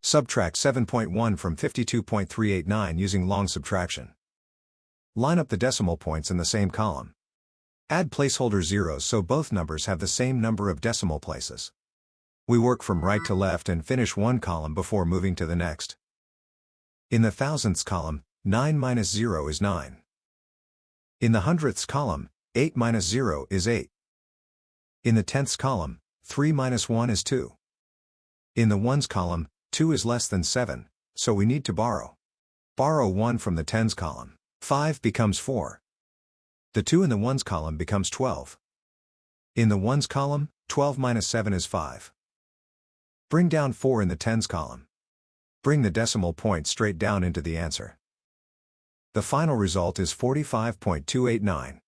Subtract 7.1 from 52.389 using long subtraction. Line up the decimal points in the same column. Add placeholder zeros so both numbers have the same number of decimal places. We work from right to left and finish one column before moving to the next. In the thousandths column, 9 minus 0 is 9. In the hundredths column, 8 minus 0 is 8. In the tenths column, 3 minus 1 is 2. In the ones column, 2 is less than 7, so we need to borrow. Borrow 1 from the tens column. 5 becomes 4. The 2 in the ones column becomes 12. In the ones column, 12 minus 7 is 5. Bring down 4 in the tens column. Bring the decimal point straight down into the answer. The final result is 45.289.